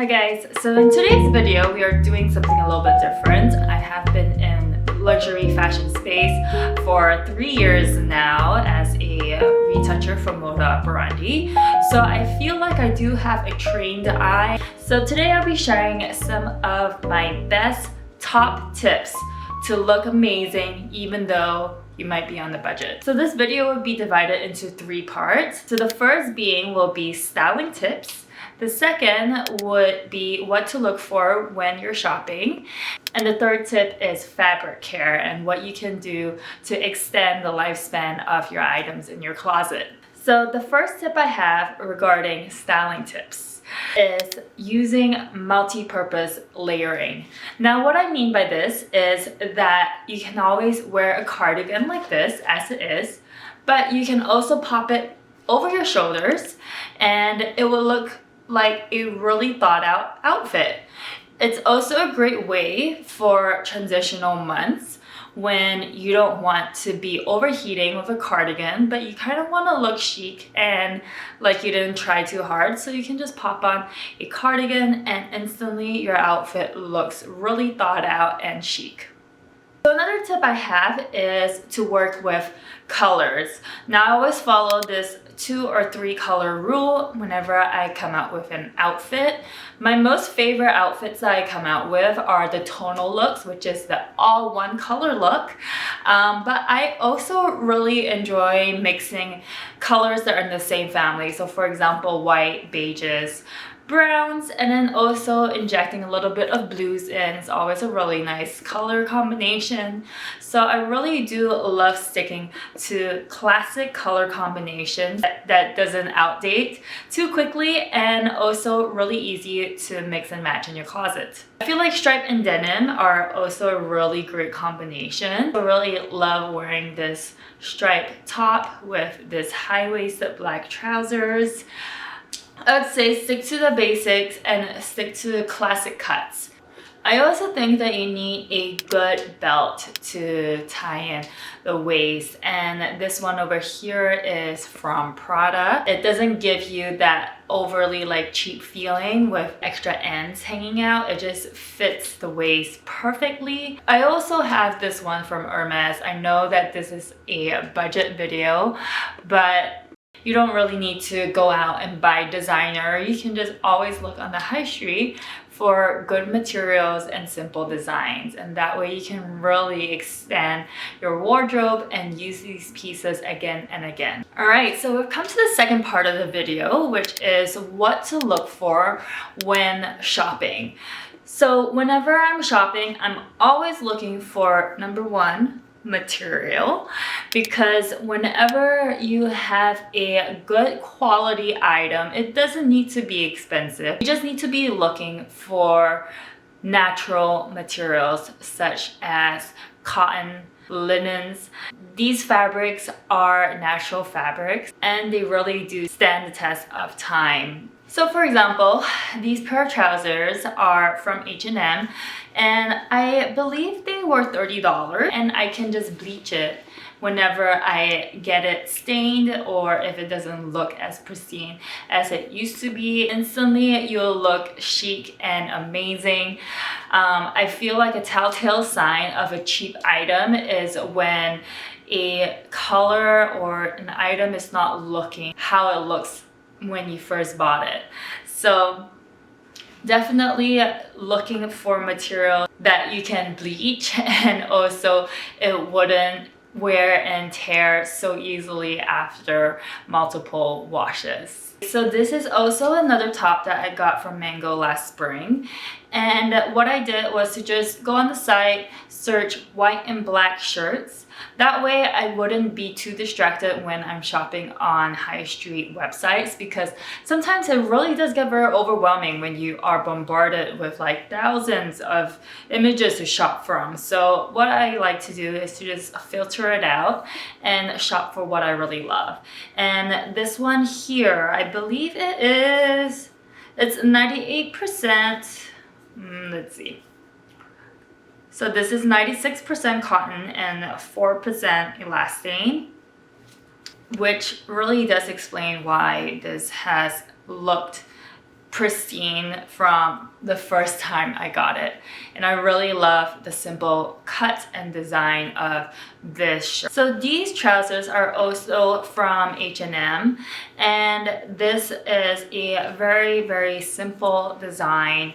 Hi guys, so in today's video we are doing something a little bit different. I have been in luxury fashion space for 3 years now as a retoucher for Moda Operandi. So I feel like I do have a trained eye. So today I'll be sharing some of my best top tips to look amazing even though you might be on the budget. So this video will be divided into 3 parts. So the first will be styling tips. The second would be what to look for when you're shopping. And the third tip is fabric care and what you can do to extend the lifespan of your items in your closet. So the first tip I have regarding styling tips is using multi-purpose layering. Now what I mean by this is that you can always wear a cardigan like this as it is, but you can also pop it over your shoulders and it will look like a really thought out outfit. It's also a great way for transitional months when you don't want to be overheating with a cardigan, but you kind of want to look chic and like you didn't try too hard. So you can just pop on a cardigan and instantly your outfit looks really thought out and chic. So another tip I have is to work with colors. Now I always follow this 2 or 3 color rule whenever I come out with an outfit. My most favorite outfits that I come out with are the tonal looks, which is the all one color look. But I also really enjoy mixing colors that are in the same family. So for example, white, beiges, browns, and then also injecting a little bit of blues in. It's always a really nice color combination. So I really do love sticking to classic color combinations that doesn't outdate too quickly and also really easy to mix and match in your closet. I feel like stripe and denim are also a really great combination. I really love wearing this stripe top with this high-waisted black trousers. I would say stick to the basics and stick to the classic cuts. I also think that you need a good belt to tie in the waist, and this one over here is from Prada. It doesn't give you that overly like cheap feeling with extra ends hanging out. It just fits the waist perfectly. I also have this one from Hermes. I know that this is a budget video, but you don't really need to go out and buy designer. You can just always look on the high street for good materials and simple designs. And that way you can really extend your wardrobe and use these pieces again and again. All right, so we've come to the second part of the video, which is what to look for when shopping. So whenever I'm shopping, I'm always looking for number 1, material, because whenever you have a good quality item, it doesn't need to be expensive. You just need to be looking for natural materials such as cotton, linens. These fabrics are natural fabrics and they really do stand the test of time. So for example, these pair of trousers are from H&M and I believe they were $30 and I can just bleach it whenever I get it stained or if it doesn't look as pristine as it used to be. Instantly you'll look chic and amazing. I feel like a telltale sign of a cheap item is when a color or an item is not looking how it looks when you first bought it. So definitely looking for material that you can bleach and also it wouldn't wear and tear so easily after multiple washes. So this is also another top that I got from Mango last spring, and what I did was to just go on the site, search white and black shirts. That way I wouldn't be too distracted when I'm shopping on high street websites, because sometimes it really does get very overwhelming when you are bombarded with like thousands of images to shop from. So what I like to do is to just filter it out and shop for what I really love. And this one here, I believe it's 98%, let's see. So this is 96% cotton and 4% elastane, which really does explain why this has looked pristine from the first time I got it. And I really love the simple cut and design of this shirt. So these trousers are also from H&M, and this is a very simple design.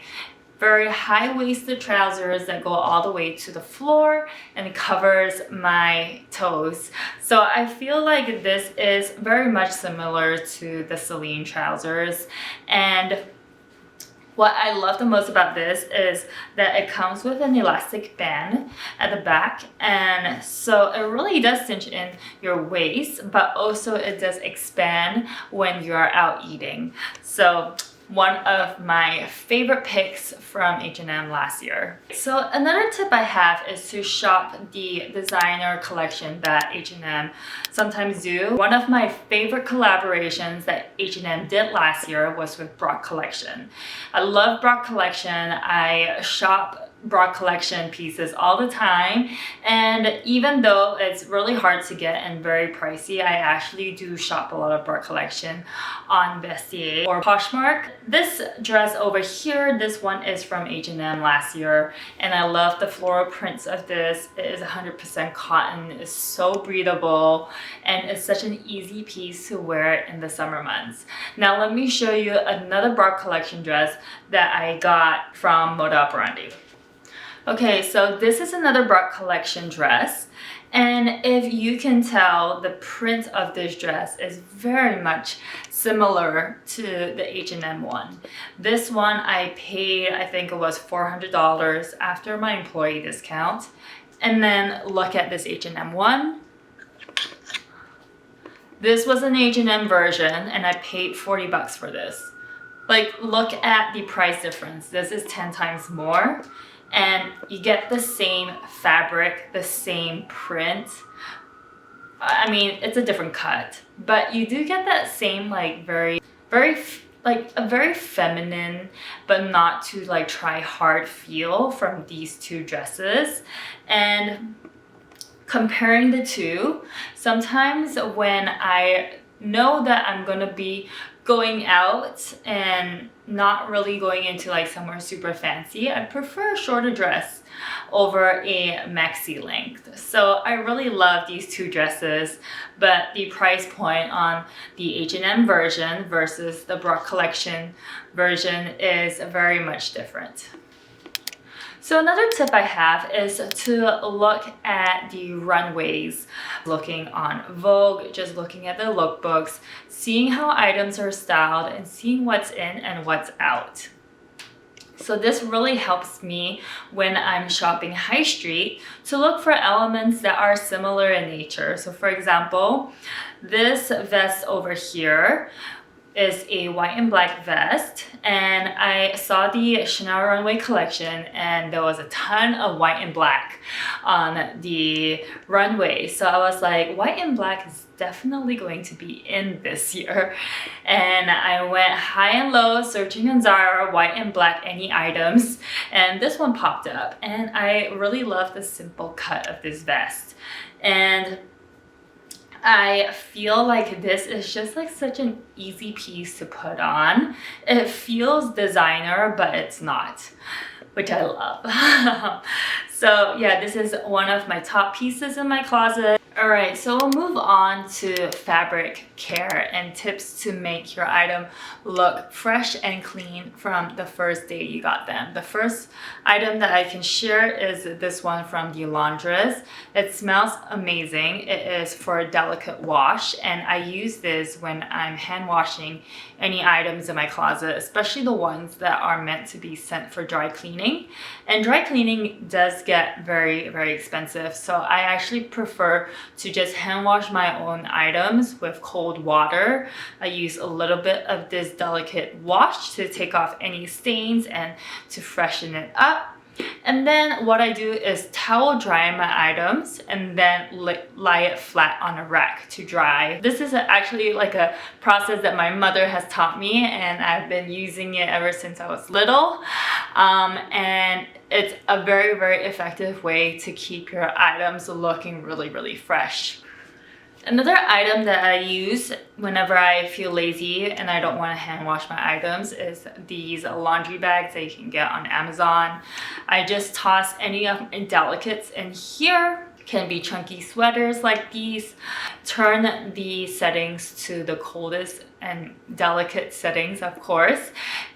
Very high-waisted trousers that go all the way to the floor and covers my toes. So I feel like this is very much similar to the Celine trousers. And what I love the most about this is that it comes with an elastic band at the back, and so it really does cinch in your waist, but also it does expand when you're out eating. So one of my favorite picks from H&M last year. So another tip I have is to shop the designer collection that H&M sometimes do. One of my favorite collaborations that H&M did last year was with Brock Collection. I love Brock Collection. I shop Brock Collection pieces all the time, and even though it's really hard to get and very pricey, I actually do shop a lot of Brock Collection on Vestiaire or Poshmark. This dress over here, this one is from H&M last year, and I love the floral prints of this. It is 100% cotton. It's so breathable, and it's such an easy piece to wear in the summer months. Now let me show you another Brock Collection dress that I got from Moda Operandi. Okay, so this is another Brock Collection dress, and if you can tell, the print of this dress is very much similar to the H&M one. This one I paid, I think it was $400 after my employee discount. And then look at this H&M one. This was an H&M version, and I paid 40 bucks for this. Like, look at the price difference. This is 10 times more. And you get the same fabric, the same print. I mean, it's a different cut, but you do get that same like very feminine, but not too like try hard feel from these two dresses. And comparing the two, sometimes when I know that I'm gonna be going out and not really going into like somewhere super fancy, I prefer a shorter dress over a maxi length. So I really love these two dresses, but the price point on the H&M version versus the Brock Collection version is very much different. So another tip I have is to look at the runways, looking on Vogue, just looking at the lookbooks, seeing how items are styled and seeing what's in and what's out. So this really helps me when I'm shopping high street to look for elements that are similar in nature. So for example, this vest over here is a white and black vest, and I saw the Chanel Runway collection and there was a ton of white and black on the runway. So I was like, white and black is definitely going to be in this year. And I went high and low searching on Zara, white and black any items, and this one popped up, and I really love the simple cut of this vest. And I feel like this is just like such an easy piece to put on. It feels designer, but it's not, which I love. So yeah, this is one of my top pieces in my closet. All right, so we'll move on to fabric care and tips to make your item look fresh and clean from the first day you got them. The first item that I can share is this one from the Laundress. It smells amazing. It is for a delicate wash, and I use this when I'm hand washing any items in my closet, especially the ones that are meant to be sent for dry cleaning. And dry cleaning does get very, very expensive, so I actually prefer to just hand wash my own items with cold water. I use a little bit of this delicate wash to take off any stains and to freshen it up. And then what I do is towel dry my items and then lie it flat on a rack to dry. This is actually like a process that my mother has taught me, and I've been using it ever since I was little. And it's a very, very effective way to keep your items looking really, really fresh. Another item that I use whenever I feel lazy and I don't want to hand wash my items is these laundry bags that you can get on Amazon. I just toss any of my delicates in here. Can be chunky sweaters like these. Turn the settings to the coldest and delicate settings, of course,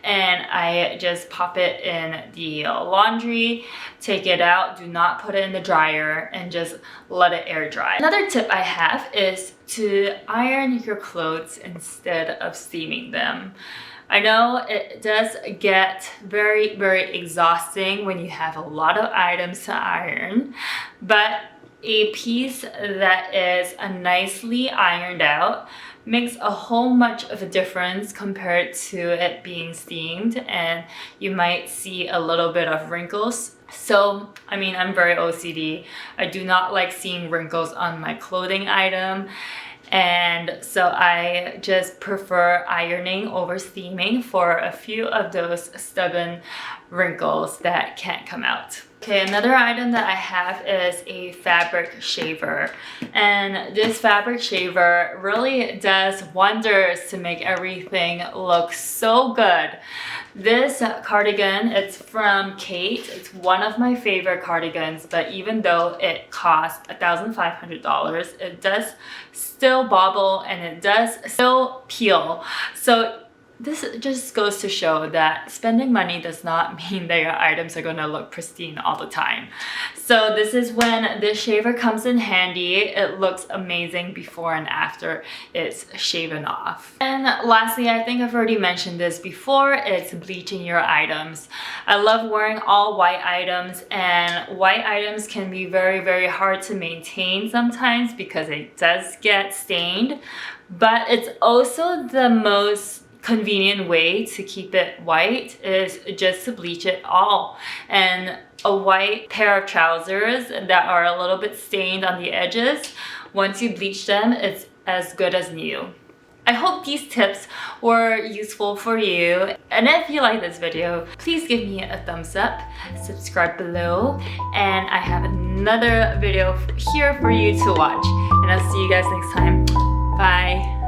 and I just pop it in the laundry, take it out, do not put it in the dryer, and just let it air dry. Another tip I have is to iron your clothes instead of steaming them. I know it does get very, very exhausting when you have a lot of items to iron, but a piece that is nicely ironed out makes a whole much of a difference compared to it being steamed, and you might see a little bit of wrinkles. So, I mean, I'm very OCD. I do not like seeing wrinkles on my clothing item. And so I just prefer ironing over steaming for a few of those stubborn wrinkles that can't come out. Okay, another item that I have is a fabric shaver. And this fabric shaver really does wonders to make everything look so good. This cardigan, it's from Kate. It's one of my favorite cardigans, but even though it costs $1,500, it does still bobble and it does still peel. So this just goes to show that spending money does not mean that your items are gonna look pristine all the time. So this is when this shaver comes in handy. It looks amazing before and after it's shaven off. And lastly, I think I've already mentioned this before, it's bleaching your items. I love wearing all white items, and white items can be very, very hard to maintain sometimes because it does get stained, but it's also the most convenient way to keep it white is just to bleach it all. And a white pair of trousers that are a little bit stained on the edges, once you bleach them, it's as good as new. I hope these tips were useful for you, and if you like this video, please give me a thumbs up, subscribe below, and I have another video here for you to watch. And I'll see you guys next time. Bye!